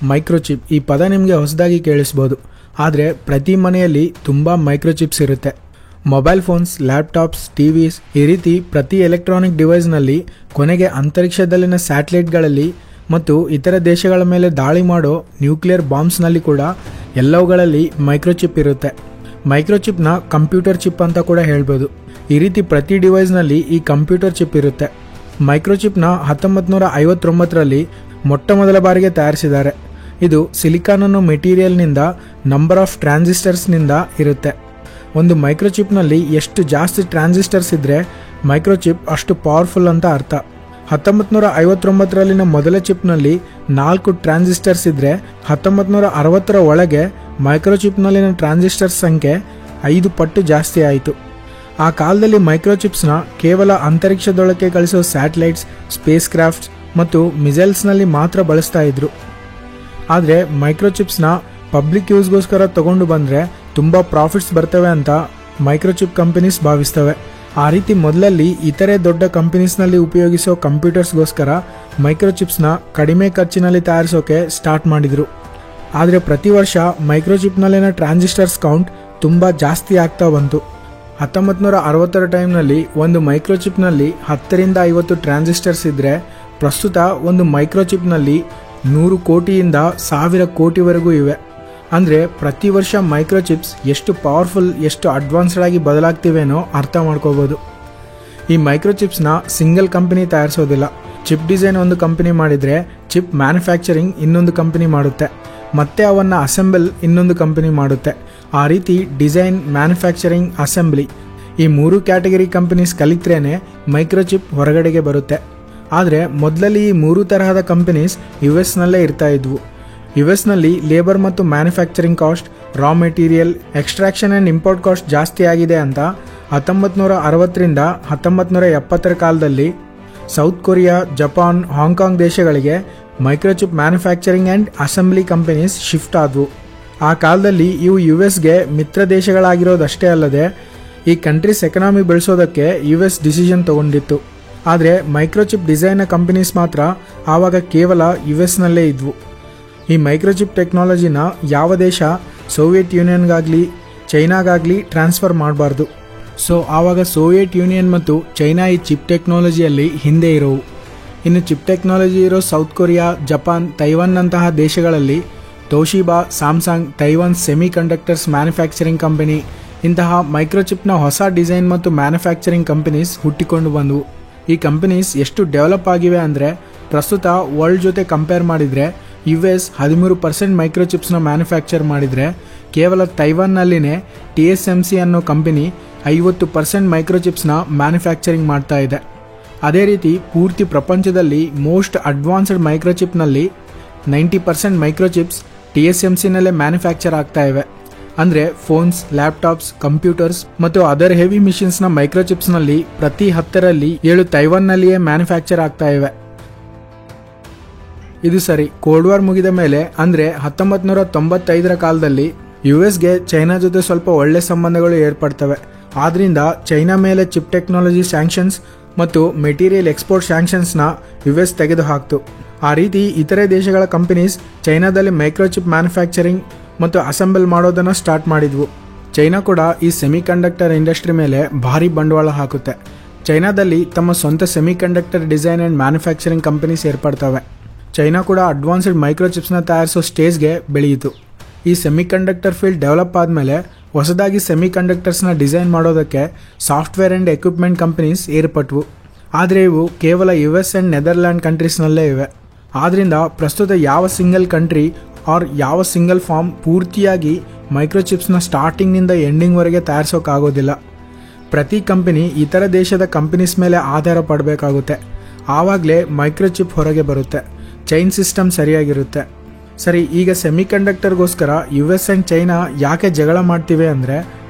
Microchip ಈ ಪದ ನಿಮಗೆ ಹೊಸದಾಗಿ ಕೇಳಿಸ್ಬೋದು. ಆದರೆ ಪ್ರತಿ ಮನೆಯಲ್ಲಿ ತುಂಬ ಮೈಕ್ರೋಚಿಪ್ಸ್ ಇರುತ್ತೆ. ಮೊಬೈಲ್ ಫೋನ್ಸ್, ಲ್ಯಾಪ್ಟಾಪ್ಸ್, ಟಿವಿಸ್ ಈ ರೀತಿ ಪ್ರತಿ ಎಲೆಕ್ಟ್ರಾನಿಕ್ ಡಿವೈಸ್ನಲ್ಲಿ ಕೊನೆಗೆ ಅಂತರಿಕ್ಷದಲ್ಲಿನ ಸ್ಯಾಟಲೈಟ್ಗಳಲ್ಲಿ ಮತ್ತು ಇತರ ದೇಶಗಳ ಮೇಲೆ ದಾಳಿ ಮಾಡೋ ನ್ಯೂಕ್ಲಿಯರ್ ಬಾಂಬ್ಸ್ನಲ್ಲಿ ಕೂಡ ಎಲ್ಲವುಗಳಲ್ಲಿ ಮೈಕ್ರೋಚಿಪ್ ಇರುತ್ತೆ. ಮೈಕ್ರೋಚಿಪ್ನ ಕಂಪ್ಯೂಟರ್ ಚಿಪ್ ಅಂತ ಕೂಡ ಹೇಳ್ಬೋದು. ಈ ರೀತಿ ಪ್ರತಿ ಡಿವೈಸ್ನಲ್ಲಿ ಈ ಕಂಪ್ಯೂಟರ್ ಚಿಪ್ ಇರುತ್ತೆ. ಮೈಕ್ರೋಚಿಪ್ನ 1959ರಲ್ಲಿ ಮೊಟ್ಟ ಮೊದಲ ಬಾರಿಗೆ ತಯಾರಿಸಿದ್ದಾರೆ. ಇದು ಸಿಲಿಕಾನ್ ಅನ್ನೋ ಮೆಟೀರಿಯಲ್ನಿಂದ ನಂಬರ್ ಆಫ್ ಟ್ರಾನ್ಸಿಸ್ಟರ್ಸ್ನಿಂದ ಇರುತ್ತೆ. ಒಂದು ಮೈಕ್ರೋಚಿಪ್ನಲ್ಲಿ ಎಷ್ಟು ಜಾಸ್ತಿ ಟ್ರಾನ್ಸಿಸ್ಟರ್ಸ್ ಇದ್ದರೆ ಮೈಕ್ರೋಚಿಪ್ ಅಷ್ಟು ಪವರ್ಫುಲ್ ಅಂತ ಅರ್ಥ. 1959ರಲ್ಲಿನ ಮೊದಲ ಚಿಪ್ನಲ್ಲಿ 4 ಟ್ರಾನ್ಸಿಸ್ಟರ್ಸ್ ಇದ್ದರೆ 1960ರ ಒಳಗೆ ಮೈಕ್ರೋಚಿಪ್ನಲ್ಲಿನ ಟ್ರಾನ್ಸಿಸ್ಟರ್ಸ್ ಸಂಖ್ಯೆ 5 ಪಟ್ಟು ಜಾಸ್ತಿ ಆಯಿತು. ಆ ಕಾಲದಲ್ಲಿ ಮೈಕ್ರೋಚಿಪ್ಸ್ನ ಕೇವಲ ಅಂತರಿಕ್ಷದೊಳಕ್ಕೆ ಕಳಿಸೋ ಸ್ಯಾಟಲೈಟ್ಸ್, ಸ್ಪೇಸ್ ಕ್ರಾಫ್ಟ್ಸ್ ಮತ್ತು ಮಿಸೈಲ್ಸ್ನಲ್ಲಿ ಮಾತ್ರ ಬಳಸ್ತಾ ಇದ್ರು. ಆದರೆ ಮೈಕ್ರೋಚಿಪ್ಸ್ನ ಪಬ್ಲಿಕ್ ಯೂಸ್ಗೋಸ್ಕರ ತಗೊಂಡು ಬಂದರೆ ತುಂಬ ಪ್ರಾಫಿಟ್ಸ್ ಬರ್ತವೆ ಅಂತ ಮೈಕ್ರೋಚಿಪ್ ಕಂಪನೀಸ್ ಭಾವಿಸ್ತವೆ. ಆ ರೀತಿ ಮೊದಲಲ್ಲಿ ಇತರೆ ದೊಡ್ಡ ಕಂಪನೀಸ್ನಲ್ಲಿ ಉಪಯೋಗಿಸೋ ಕಂಪ್ಯೂಟರ್ಸ್ಗೋಸ್ಕರ ಮೈಕ್ರೋಚಿಪ್ಸ್ನ ಕಡಿಮೆ ಖರ್ಚಿನಲ್ಲಿ ತಯಾರಿಸೋಕೆ ಸ್ಟಾರ್ಟ್ ಮಾಡಿದರು. ಆದರೆ ಪ್ರತಿ ವರ್ಷ ಮೈಕ್ರೋಚಿಪ್ನಲ್ಲಿನ ಟ್ರಾನ್ಸಿಸ್ಟರ್ಸ್ ಕೌಂಟ್ ತುಂಬ ಜಾಸ್ತಿ ಆಗ್ತಾ ಬಂತು. 1960ರ ಟೈಮ್ನಲ್ಲಿ ಒಂದು ಮೈಕ್ರೋಚಿಪ್ನಲ್ಲಿ 10ರಿಂದ 50 ಟ್ರಾನ್ಸಿಸ್ಟರ್ಸ್ ಇದ್ದರೆ ಪ್ರಸ್ತುತ ಒಂದು ಮೈಕ್ರೋಚಿಪ್ನಲ್ಲಿ 100 ಕೋಟಿಯಿಂದ 1000 ಕೋಟಿವರೆಗೂ ಇವೆ. ಅಂದರೆ ಪ್ರತಿ ವರ್ಷ ಮೈಕ್ರೋಚಿಪ್ಸ್ ಎಷ್ಟು ಪವರ್ಫುಲ್, ಎಷ್ಟು ಅಡ್ವಾನ್ಸ್ಡ್ ಆಗಿ ಬದಲಾಗ್ತಿವೇನೋ ಅರ್ಥ ಮಾಡ್ಕೋಬೋದು. ಈ ಮೈಕ್ರೋಚಿಪ್ಸ್ನ ಸಿಂಗಲ್ ಕಂಪನಿ ತಯಾರಿಸೋದಿಲ್ಲ. ಚಿಪ್ ಡಿಸೈನ್ ಒಂದು ಕಂಪನಿ ಮಾಡಿದರೆ ಚಿಪ್ ಮ್ಯಾನುಫ್ಯಾಕ್ಚರಿಂಗ್ ಇನ್ನೊಂದು ಕಂಪನಿ ಮಾಡುತ್ತೆ, ಮತ್ತೆ ಅವನ್ನು ಅಸೆಂಬಲ್ ಇನ್ನೊಂದು ಕಂಪನಿ ಮಾಡುತ್ತೆ. ಆ ರೀತಿ ಡಿಸೈನ್, ಮ್ಯಾನುಫ್ಯಾಕ್ಚರಿಂಗ್, ಅಸೆಂಬ್ಲಿ ಈ 3 ಕ್ಯಾಟಗರಿ ಕಂಪನೀಸ್ ಕಲಿತ್ರೇನೆ ಮೈಕ್ರೋಚಿಪ್ ಹೊರಗಡೆಗೆ ಬರುತ್ತೆ. ಆದರೆ ಮೊದಲಲ್ಲಿ ಈ 3 ತರಹದ ಕಂಪನೀಸ್ US-ನಲ್ಲೇ ಇರ್ತಾ ಇದ್ವು. US-ನಲ್ಲಿ ಲೇಬರ್ ಮತ್ತು manufacturing cost, raw material, extraction and import cost ಜಾಸ್ತಿ ಆಗಿದೆ ಅಂತ 1960ರಿಂದ 1970ರ ಕಾಲದಲ್ಲಿ ಸೌತ್ ಕೊರಿಯಾ, ಜಪಾನ್, ಹಾಂಗ್ಕಾಂಗ್ ದೇಶಗಳಿಗೆ microchip manufacturing and assembly companies shift ಆದವು. ಆ ಕಾಲದಲ್ಲಿ ಇವು US-ಗೆ ಮಿತ್ರ ದೇಶಗಳಾಗಿರೋದಷ್ಟೇ ಅಲ್ಲದೆ ಈ ಕಂಟ್ರೀಸ್ ಎಕನಾಮಿ ಬೆಳೆಸೋದಕ್ಕೆ US ಡಿಸಿಷನ್ ತಗೊಂಡಿತ್ತು. ಆದರೆ ಮೈಕ್ರೋಚಿಪ್ ಡಿಸೈನ್ನ ಕಂಪನೀಸ್ ಮಾತ್ರ ಆವಾಗ ಕೇವಲ US-ನಲ್ಲೇ ಇದ್ವು. ಈ ಮೈಕ್ರೋಚಿಪ್ ಟೆಕ್ನಾಲಜಿನ ಯಾವ ದೇಶ ಸೋವಿಯತ್ ಯೂನಿಯನ್ಗಾಗಲಿ ಚೈನಾಗಾಗಲಿ ಟ್ರಾನ್ಸ್ಫರ್ ಮಾಡಬಾರ್ದು. ಸೊ ಆವಾಗ ಸೋವಿಯತ್ ಯೂನಿಯನ್ ಮತ್ತು ಚೈನಾ ಈ ಚಿಪ್ ಟೆಕ್ನಾಲಜಿಯಲ್ಲಿ ಹಿಂದೆ ಇರೋವು. ಇನ್ನು ಚಿಪ್ ಟೆಕ್ನಾಲಜಿ ಇರೋ ಸೌತ್ ಕೊರಿಯಾ, ಜಪಾನ್, ತೈವಾನ್ನಂತಹ ದೇಶಗಳಲ್ಲಿ Toshiba, Samsung, Taiwan semiconductors manufacturing company ಇಂತಹ ಮೈಕ್ರೋಚಿಪ್ನ ಹೊಸ ಡಿಸೈನ್ ಮತ್ತು ಮ್ಯಾನುಫ್ಯಾಕ್ಚರಿಂಗ್ ಕಂಪನೀಸ್ ಹುಟ್ಟಿಕೊಂಡು ಬಂದವು. ಈ ಕಂಪನೀಸ್ ಎಷ್ಟು ಡೆವಲಪ್ ಆಗಿವೆ ಅಂದರೆ ಪ್ರಸ್ತುತ ವರ್ಲ್ಡ್ ಜೊತೆ ಕಂಪೇರ್ ಮಾಡಿದರೆ US 13% ಮೈಕ್ರೋಚಿಪ್ಸ್ನ ಮ್ಯಾನುಫ್ಯಾಕ್ಚರ್ ಮಾಡಿದರೆ ಕೇವಲ ತೈವಾನ್ನಲ್ಲಿನೇ TSMC ಅನ್ನೋ ಕಂಪನಿ 50% ಮೈಕ್ರೋಚಿಪ್ಸ್ನ ಮ್ಯಾನುಫ್ಯಾಕ್ಚರಿಂಗ್ ಮಾಡ್ತಾ ಇದೆ. ಅದೇ ರೀತಿ ಪೂರ್ತಿ ಪ್ರಪಂಚದಲ್ಲಿ ಮೋಸ್ಟ್ ಅಡ್ವಾನ್ಸ್ಡ್ ಮೈಕ್ರೋಚಿಪ್ನಲ್ಲಿ 90% ಮೈಕ್ರೋಚಿಪ್ಸ್ TSMCನಲ್ಲೇ ಮ್ಯಾನುಫ್ಯಾಕ್ಚರ್ ಆಗ್ತಾ ಇವೆ. ಅಂದರೆ ಫೋನ್ಸ್, ಲ್ಯಾಪ್ಟಾಪ್ಸ್, ಕಂಪ್ಯೂಟರ್ಸ್ ಮತ್ತು ಅದರ್ ಹೆವಿ ಮಿಷಿನ್ಸ್ನ ಮೈಕ್ರೋಚಿಪ್ಸ್ನಲ್ಲಿ ಪ್ರತಿ 10ರಲ್ಲಿ 7 ತೈವಾನ್ನಲ್ಲಿಯೇ ಮ್ಯಾನುಫ್ಯಾಕ್ಚರ್ ಆಗ್ತಾ ಇವೆ. ಇದು ಸರಿ, ಕೋಲ್ಡ್ ವಾರ್ ಮುಗಿದ ಮೇಲೆ ಅಂದರೆ 1995ರ ಕಾಲದಲ್ಲಿ US-ಗೆ ಚೈನಾ ಜೊತೆ ಸ್ವಲ್ಪ ಒಳ್ಳೆ ಸಂಬಂಧಗಳು ಏರ್ಪಡ್ತವೆ. ಆದ್ರಿಂದ ಚೈನಾ ಮೇಲೆ ಚಿಪ್ ಟೆಕ್ನಾಲಜಿ ಸ್ಯಾಂಕ್ಷನ್ಸ್ ಮತ್ತು ಮೆಟೀರಿಯಲ್ ಎಕ್ಸ್ಪೋರ್ಟ್ ಸ್ಯಾಂಕ್ಷನ್ಸ್ನ US ತೆಗೆದು ಹಾಕ್ತು. ಆ ರೀತಿ ಇತರೆ ದೇಶಗಳ ಕಂಪನೀಸ್ ಚೈನಾದಲ್ಲಿ ಮೈಕ್ರೋಚಿಪ್ ಮ್ಯಾನುಫ್ಯಾಕ್ಚರಿಂಗ್ ಮತ್ತು ಅಸೆಂಬಲ್ ಮಾಡೋದನ್ನು ಸ್ಟಾರ್ಟ್ ಮಾಡಿದ್ವು. ಚೈನಾ ಕೂಡ ಈ ಸೆಮಿ ಕಂಡಕ್ಟರ್ ಇಂಡಸ್ಟ್ರಿ ಮೇಲೆ ಭಾರಿ ಬಂಡವಾಳ ಹಾಕುತ್ತೆ. ಚೈನಾದಲ್ಲಿ ತಮ್ಮ ಸ್ವಂತ semiconductor design and manufacturing companies ಏರ್ಪಡ್ತವೆ. ಚೈನಾ ಕೂಡ ಅಡ್ವಾನ್ಸ್ಡ್ ಮೈಕ್ರೋಚಿಪ್ಸ್ನ ತಯಾರಿಸೋ ಸ್ಟೇಜ್ಗೆ ಬೆಳೆಯಿತು. ಈ ಸೆಮಿ ಕಂಡಕ್ಟರ್ ಫೀಲ್ಡ್ ಡೆವಲಪ್ ಆದಮೇಲೆ ಹೊಸದಾಗಿ ಸೆಮಿ ಕಂಡಕ್ಟರ್ಸ್ನ ಡಿಸೈನ್ ಮಾಡೋದಕ್ಕೆ ಸಾಫ್ಟ್ವೇರ್ ಆ್ಯಂಡ್ ಎಕ್ವಿಪ್ಮೆಂಟ್ ಕಂಪನೀಸ್ ಏರ್ಪಟ್ವು. ಆದರೆ ಇವು ಕೇವಲ US ಆ್ಯಂಡ್ ನೆದರ್ಲ್ಯಾಂಡ್ ಕಂಟ್ರೀಸ್ನಲ್ಲೇ ಇವೆ. ಆದ್ದರಿಂದ ಪ್ರಸ್ತುತ ಯಾವ ಸಿಂಗಲ್ ಕಂಟ್ರಿ ಆರ್ ಯಾವ ಸಿಂಗಲ್ ಫಾರ್ಮ್ ಪೂರ್ತಿಯಾಗಿ ಮೈಕ್ರೋಚಿಪ್ಸ್ನ ಸ್ಟಾರ್ಟಿಂಗ್ನಿಂದ ಎಂಡಿಂಗ್ವರೆಗೆ ತಯಾರಿಸೋಕ್ಕಾಗೋದಿಲ್ಲ. ಪ್ರತಿ ಕಂಪನಿ ಇತರ ದೇಶದ ಕಂಪನೀಸ್ ಮೇಲೆ ಆಧಾರ ಪಡಬೇಕಾಗುತ್ತೆ. ಆವಾಗಲೇ ಮೈಕ್ರೋಚಿಪ್ ಹೊರಗೆ ಬರುತ್ತೆ, ಚೈನ್ ಸಿಸ್ಟಮ್ ಸರಿಯಾಗಿರುತ್ತೆ. ಸರಿ, ಈಗ ಸೆಮಿ ಕಂಡಕ್ಟರ್ಗೋಸ್ಕರ US ಆ್ಯಂಡ್ ಚೈನಾ ಯಾಕೆ ಜಗಳ ಮಾಡ್ತಿವೆ ಅಂದರೆ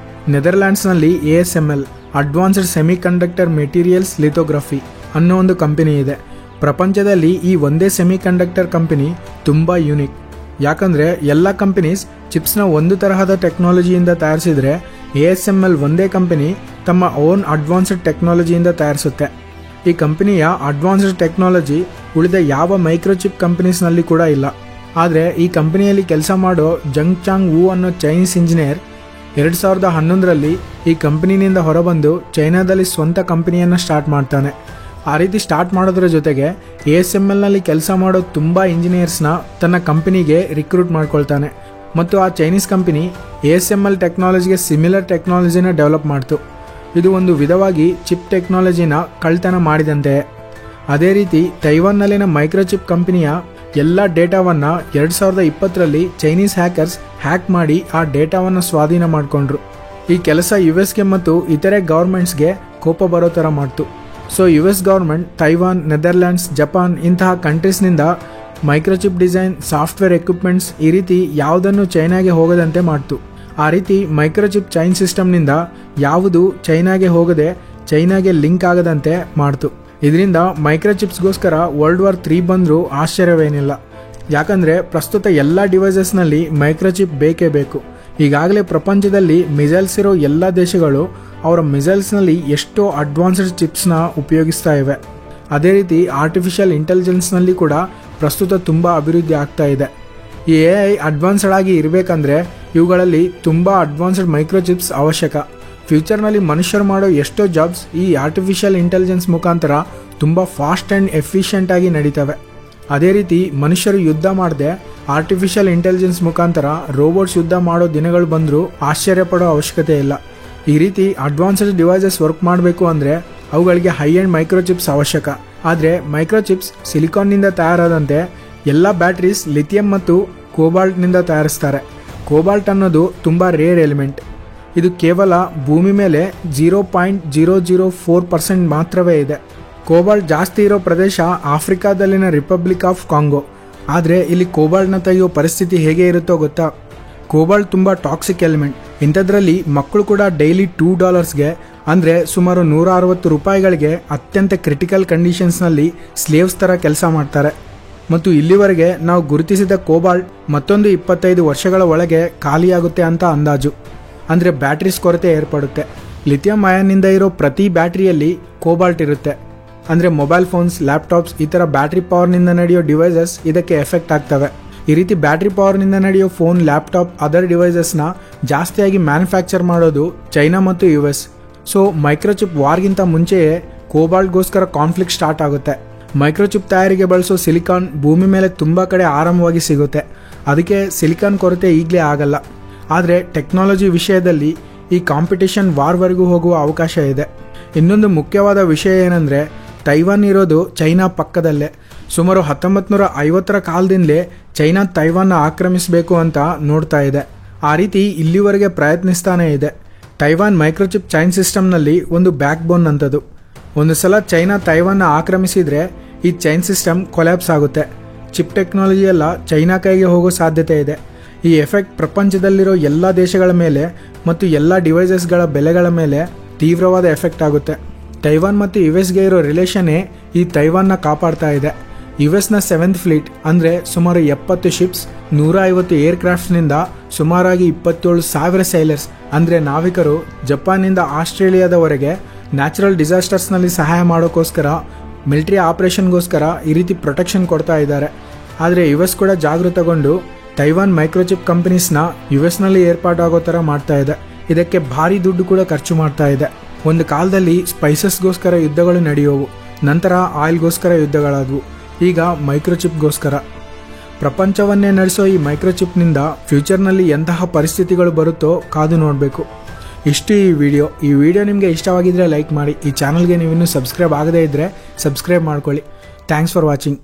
ನೆದರ್ಲ್ಯಾಂಡ್ಸ್ನಲ್ಲಿ ASML advanced semiconductor materials lithography ಅನ್ನೋ ಒಂದು ಕಂಪನಿ ಇದೆ. ಪ್ರಪಂಚದಲ್ಲಿ ಈ ಒಂದೇ ಸೆಮಿ ಕಂಡಕ್ಟರ್ ಕಂಪನಿ ತುಂಬ ಯೂನಿಕ್. ಯಾಕಂದರೆ ಎಲ್ಲ ಕಂಪನೀಸ್ ಚಿಪ್ಸ್ನ ಒಂದು ತರಹದ ಟೆಕ್ನಾಲಜಿಯಿಂದ ತಯಾರಿಸಿದರೆ ASML ಒಂದೇ ಕಂಪನಿ ತಮ್ಮ ಓನ್ ಅಡ್ವಾನ್ಸ್ಡ್ ಟೆಕ್ನಾಲಜಿಯಿಂದ ತಯಾರಿಸುತ್ತೆ. ಈ ಕಂಪನಿಯ ಅಡ್ವಾನ್ಸ್ಡ್ ಟೆಕ್ನಾಲಜಿ ಉಳಿದ ಯಾವ ಮೈಕ್ರೋಚಿಪ್ ಕಂಪನೀಸ್ನಲ್ಲಿ ಕೂಡ ಇಲ್ಲ. ಆದರೆ ಈ ಕಂಪನಿಯಲ್ಲಿ ಕೆಲಸ ಮಾಡೋ ಜಂಗ್ ಚಾಂಗ್ ವೂ ಅನ್ನೋ ಚೈನೀಸ್ ಇಂಜಿನಿಯರ್ 2011ರಲ್ಲಿ ಈ ಕಂಪನಿನಿಂದ ಹೊರಬಂದು ಚೈನಾದಲ್ಲಿ ಸ್ವಂತ ಕಂಪನಿಯನ್ನು ಸ್ಟಾರ್ಟ್ ಮಾಡ್ತಾನೆ. ಆ ರೀತಿ ಸ್ಟಾರ್ಟ್ ಮಾಡೋದ್ರ ಜೊತೆಗೆ ASMLನಲ್ಲಿ ಕೆಲಸ ಮಾಡೋ ತುಂಬ ಇಂಜಿನಿಯರ್ಸ್ನ ತನ್ನ ಕಂಪನಿಗೆ ರಿಕ್ರೂಟ್ ಮಾಡ್ಕೊಳ್ತಾನೆ ಮತ್ತು ಆ ಚೈನೀಸ್ ಕಂಪನಿ ASML ಟೆಕ್ನಾಲಜಿಗೆ ಸಿಮಿಲರ್ ಟೆಕ್ನಾಲಜಿನ ಡೆವಲಪ್ ಮಾಡ್ತು. ಇದು ಒಂದು ವಿಧವಾಗಿ ಚಿಪ್ ಟೆಕ್ನಾಲಜಿನ ಕಳ್ತನ ಮಾಡಿದಂತೆ. ಅದೇ ರೀತಿ ತೈವಾನ್ನಲ್ಲಿನ ಮೈಕ್ರೋಚಿಪ್ ಕಂಪನಿಯ ಎಲ್ಲ ಡೇಟಾವನ್ನು 2020ರಲ್ಲಿ ಚೈನೀಸ್ ಹ್ಯಾಕರ್ಸ್ ಹ್ಯಾಕ್ ಮಾಡಿ ಆ ಡೇಟಾವನ್ನು ಸ್ವಾಧೀನ ಮಾಡಿಕೊಂಡ್ರು. ಈ ಕೆಲಸ US ಮತ್ತು ಇತರೆ ಗೌರ್ಮೆಂಟ್ಸ್ಗೆ ಕೋಪ ಬರೋ ಥರ ಮಾಡ್ತು. So US government Taiwan, Netherlands, Japan ಇಂತಹ ಕಂಟ್ರೀಸ್ನಿಂದ ಮೈಕ್ರೋಚಿಪ್ ಡಿಸೈನ್, ಸಾಫ್ಟ್ವೇರ್ ಎಕ್ವಿಪ್ಮೆಂಟ್ಸ್ ಈ ರೀತಿ ಯಾವುದನ್ನು ಚೈನಾಗೆ ಹೋಗದಂತೆ ಮಾಡ್ತು. ಆ ರೀತಿ ಮೈಕ್ರೋಚಿಪ್ ಚೈನ್ ಸಿಸ್ಟಮ್ನಿಂದ ಯಾವುದು ಚೈನಾಗೆ ಹೋಗದೆ ಚೈನಾಗೆ ಲಿಂಕ್ ಆಗದಂತೆ ಮಾಡ್ತು. ಇದರಿಂದ ಮೈಕ್ರೋಚಿಪ್ಸ್ಗೋಸ್ಕರ World War III ಬಂದರೂ ಆಶ್ಚರ್ಯವೇನಿಲ್ಲ. ಯಾಕಂದರೆ ಪ್ರಸ್ತುತ ಎಲ್ಲ ಡಿವೈಸಸ್ನಲ್ಲಿ ಮೈಕ್ರೋಚಿಪ್ ಬೇಕೇ ಬೇಕು. ಈಗಾಗಲೇ ಪ್ರಪಂಚದಲ್ಲಿ ಮಿಸೈಲ್ಸ್ ಇರೋ ಎಲ್ಲ ದೇಶಗಳು ಅವರ ಮಿಸೈಲ್ಸ್ನಲ್ಲಿ ಎಷ್ಟೋ ಅಡ್ವಾನ್ಸ್ಡ್ ಚಿಪ್ಸ್ನ ಉಪಯೋಗಿಸ್ತಾ ಇವೆ. ಅದೇ ರೀತಿ ಆರ್ಟಿಫಿಷಿಯಲ್ ಇಂಟೆಲಿಜೆನ್ಸ್ನಲ್ಲಿ ಕೂಡ ಪ್ರಸ್ತುತ ತುಂಬ ಅಭಿವೃದ್ಧಿ ಆಗ್ತಾ ಇದೆ. ಈ AI ಅಡ್ವಾನ್ಸ್ಡ್ ಆಗಿ ಇರಬೇಕಂದ್ರೆ ಇವುಗಳಲ್ಲಿ ತುಂಬ ಅಡ್ವಾನ್ಸ್ಡ್ ಮೈಕ್ರೋಚಿಪ್ಸ್ ಅವಶ್ಯಕ. ಫ್ಯೂಚರ್ನಲ್ಲಿ ಮನುಷ್ಯರು ಮಾಡೋ ಎಷ್ಟೋ ಜಾಬ್ಸ್ ಈ ಆರ್ಟಿಫಿಷಿಯಲ್ ಇಂಟೆಲಿಜೆನ್ಸ್ ಮುಖಾಂತರ ತುಂಬ ಫಾಸ್ಟ್ ಆ್ಯಂಡ್ ಎಫಿಷಿಯೆಂಟ್ ಆಗಿ ನಡೀತವೆ. ಅದೇ ರೀತಿ ಮನುಷ್ಯರು ಯುದ್ಧ ಮಾಡದೆ ಆರ್ಟಿಫಿಷಿಯಲ್ ಇಂಟೆಲಿಜೆನ್ಸ್ ಮುಖಾಂತರ ರೋಬೋಟ್ಸ್ ಯುದ್ಧ ಮಾಡೋ ದಿನಗಳು ಬಂದರೂ ಆಶ್ಚರ್ಯಪಡೋ ಅವಶ್ಯಕತೆ ಇಲ್ಲ. ಈ ರೀತಿ ಅಡ್ವಾನ್ಸ್ಡ್ ಡಿವೈಸಸ್ ವರ್ಕ್ ಮಾಡಬೇಕು ಅಂದರೆ ಅವುಗಳಿಗೆ ಹೈ ಆ್ಯಂಡ್ ಮೈಕ್ರೋಚಿಪ್ಸ್ ಅವಶ್ಯಕ. ಆದರೆ ಮೈಕ್ರೋಚಿಪ್ಸ್ ಸಿಲಿಕಾನ್ನಿಂದ ತಯಾರಾದಂತೆ ಎಲ್ಲ ಬ್ಯಾಟ್ರೀಸ್ ಲಿಥಿಯಂ ಮತ್ತು ಕೋಬಾಲ್ಟ್ನಿಂದ ತಯಾರಿಸ್ತಾರೆ. ಕೋಬಾಲ್ಟ್ ಅನ್ನೋದು ತುಂಬ ರೇರ್ ಎಲಿಮೆಂಟ್. ಇದು ಕೇವಲ ಭೂಮಿ ಮೇಲೆ 0.004% ಮಾತ್ರವೇ ಇದೆ. ಕೋಬಾಲ್ಟ್ ಜಾಸ್ತಿ ಇರೋ ಪ್ರದೇಶ ಆಫ್ರಿಕಾದಲ್ಲಿನ ರಿಪಬ್ಲಿಕ್ ಆಫ್ ಕಾಂಗೋ. ಆದರೆ ಇಲ್ಲಿ ಕೋಬಾಲ್ಟ್ನ ತೆಗೆಯೋ ಪರಿಸ್ಥಿತಿ ಹೇಗೆ ಇರುತ್ತೋ ಗೊತ್ತಾ? ಕೋಬಾಲ್ಟ್ ತುಂಬ ಟಾಕ್ಸಿಕ್ ಎಲಿಮೆಂಟ್. ಇಂಥದ್ರಲ್ಲಿ ಮಕ್ಕಳು ಕೂಡ ಡೈಲಿ $2ಗೆ ಅಂದರೆ ಸುಮಾರು $160 ಅತ್ಯಂತ ಕ್ರಿಟಿಕಲ್ ಕಂಡೀಷನ್ಸ್ನಲ್ಲಿ ಸ್ಲೇವ್ಸ್ ಥರ ಕೆಲಸ ಮಾಡ್ತಾರೆ. ಮತ್ತು ಇಲ್ಲಿವರೆಗೆ ನಾವು ಗುರುತಿಸಿದ ಕೋಬಾಲ್ಟ್ ಮತ್ತೊಂದು 25 ವರ್ಷಗಳ ಒಳಗೆ ಖಾಲಿಯಾಗುತ್ತೆ ಅಂತ ಅಂದಾಜು. ಅಂದರೆ ಬ್ಯಾಟ್ರೀಸ್ ಕೊರತೆ ಏರ್ಪಡುತ್ತೆ. ಲಿಥಿಯಂ ಅಯಾನ್ನಿಂದ ಇರೋ ಪ್ರತಿ ಬ್ಯಾಟ್ರಿಯಲ್ಲಿ ಕೋಬಾಲ್ಟ್ ಇರುತ್ತೆ. ಅಂದರೆ ಮೊಬೈಲ್ ಫೋನ್ಸ್, ಲ್ಯಾಪ್ಟಾಪ್ಸ್ ಈ ಥರ ಬ್ಯಾಟ್ರಿ ಪವರ್ನಿಂದ ನಡೆಯೋ ಡಿವೈಸಸ್ ಇದಕ್ಕೆ ಎಫೆಕ್ಟ್ ಆಗ್ತವೆ. ಈ ರೀತಿ ಬ್ಯಾಟ್ರಿ ಪವರ್ನಿಂದ ನಡೆಯೋ ಫೋನ್, ಲ್ಯಾಪ್ಟಾಪ್, ಅದರ್ ಡಿವೈಸಸ್ನ ಜಾಸ್ತಿಯಾಗಿ ಮ್ಯಾನುಫ್ಯಾಕ್ಚರ್ ಮಾಡೋದು ಚೈನಾ ಮತ್ತು US. ಸೊ ಮೈಕ್ರೋಚಿಪ್ ವಾರ್ಗಿಂತ ಮುಂಚೆಯೇ ಕೋಬಾಲ್ಟ್ಗೋಸ್ಕರ ಕಾನ್ಫ್ಲಿಕ್ಟ್ ಸ್ಟಾರ್ಟ್ ಆಗುತ್ತೆ. ಮೈಕ್ರೋಚಿಪ್ ತಯಾರಿಗೆ ಬಳಸೋ ಸಿಲಿಕಾನ್ ಭೂಮಿ ಮೇಲೆ ತುಂಬ ಕಡೆ ಆರಾಮವಾಗಿ ಸಿಗುತ್ತೆ. ಅದಕ್ಕೆ ಸಿಲಿಕಾನ್ ಕೊರತೆ ಈಗಲೇ ಆಗಲ್ಲ. ಆದರೆ ಟೆಕ್ನಾಲಜಿ ವಿಷಯದಲ್ಲಿ ಈ ಕಾಂಪಿಟೇಷನ್ ವಾರ್ವರೆಗೂ ಹೋಗುವ ಅವಕಾಶ ಇದೆ. ಇನ್ನೊಂದು ಮುಖ್ಯವಾದ ವಿಷಯ ಏನಂದರೆ ತೈವಾನ್ ಇರೋದು ಚೈನಾ ಪಕ್ಕದಲ್ಲೇ. ಸುಮಾರು 1950ರ ಕಾಲದಿಂದಲೇ ಚೈನಾ ತೈವಾನ್ನ ಆಕ್ರಮಿಸಬೇಕು ಅಂತ ನೋಡ್ತಾ ಇದೆ. ಆ ರೀತಿ ಇಲ್ಲಿವರೆಗೆ ಪ್ರಯತ್ನಿಸ್ತಾನೇ ಇದೆ. ತೈವಾನ್ ಮೈಕ್ರೋಚಿಪ್ ಚೈನ್ ಸಿಸ್ಟಮ್ನಲ್ಲಿ ಒಂದು ಬ್ಯಾಕ್ ಬೋನ್ ಅಂತದು. ಒಂದು ಸಲ ಚೈನಾ ತೈವಾನ್ನ ಆಕ್ರಮಿಸಿದರೆ ಈ ಚೈನ್ ಸಿಸ್ಟಮ್ ಕೊಲ್ಯಾಪ್ಸ್ ಆಗುತ್ತೆ. ಚಿಪ್ ಟೆಕ್ನಾಲಜಿ ಎಲ್ಲ ಚೈನಾ ಕೈಗೆ ಹೋಗೋ ಸಾಧ್ಯತೆ ಇದೆ. ಈ ಎಫೆಕ್ಟ್ ಪ್ರಪಂಚದಲ್ಲಿರೋ ಎಲ್ಲ ದೇಶಗಳ ಮೇಲೆ ಮತ್ತು ಎಲ್ಲ ಡಿವೈಸಸ್ಗಳ ಬೆಲೆಗಳ ಮೇಲೆ ತೀವ್ರವಾದ ಎಫೆಕ್ಟ್ ಆಗುತ್ತೆ. ತೈವಾನ್ ಮತ್ತು US ಇರೋ ರಿಲೇಷನ್ನೇ ಈ ತೈವಾನ್ನ ಕಾಪಾಡ್ತಾ ಇದೆ. US ನ 7th ಫ್ಲೀಟ್ ಅಂದರೆ ಸುಮಾರು 70 ಶಿಪ್ಸ್, 150 ಏರ್ಕ್ರಾಫ್ಟ್ಸ್ನಿಂದ ಸುಮಾರಾಗಿ 27,000 ಸೈಲರ್ಸ್ ಅಂದರೆ ನಾವಿಕರು ಜಪಾನ್ನಿಂದ ಆಸ್ಟ್ರೇಲಿಯಾದವರೆಗೆ ನ್ಯಾಚುರಲ್ ಡಿಸಾಸ್ಟರ್ಸ್ನಲ್ಲಿ ಸಹಾಯ ಮಾಡೋಕ್ಕೋಸ್ಕರ, ಮಿಲಿಟರಿ ಆಪರೇಷನ್ಗೋಸ್ಕರ ಈ ರೀತಿ ಪ್ರೊಟೆಕ್ಷನ್ ಕೊಡ್ತಾ ಇದ್ದಾರೆ. ಆದರೆ US ಕೂಡ ಜಾಗೃತಗೊಂಡು ತೈವಾನ್ ಮೈಕ್ರೋಚಿಪ್ ಕಂಪನೀಸ್ನ US ಏರ್ಪಾಟಾಗೋ ಥರ ಮಾಡ್ತಾ ಇದೆ. ಇದಕ್ಕೆ ಭಾರಿ ದುಡ್ಡು ಕೂಡ ಖರ್ಚು ಮಾಡ್ತಾ ಇದೆ. ಒಂದು ಕಾಲದಲ್ಲಿ ಸ್ಪೈಸಸ್ಗೋಸ್ಕರ ಯುದ್ಧಗಳು ನಡೆಯೋವು, ನಂತರ ಆಯಿಲ್ಗೋಸ್ಕರ ಯುದ್ಧಗಳಾದವು, ಈಗ ಮೈಕ್ರೋಚಿಪ್ಗೋಸ್ಕರ. ಪ್ರಪಂಚವನ್ನೇ ನಡೆಸೋ ಈ ಮೈಕ್ರೋಚಿಪ್ನಿಂದ ಫ್ಯೂಚರ್ನಲ್ಲಿ ಎಂತಹ ಪರಿಸ್ಥಿತಿಗಳು ಬರುತ್ತೋ ಕಾದು ನೋಡಬೇಕು. ಇಷ್ಟು ಈ ವಿಡಿಯೋ ನಿಮಗೆ ಇಷ್ಟವಾಗಿದ್ದರೆ ಲೈಕ್ ಮಾಡಿ. ಈ ಚಾನಲ್ಗೆ ನೀವಿನ್ನೂ ಸಬ್ಸ್ಕ್ರೈಬ್ ಆಗದೇ ಇದ್ದರೆ ಸಬ್ಸ್ಕ್ರೈಬ್ ಮಾಡ್ಕೊಳ್ಳಿ. Thanks for watching.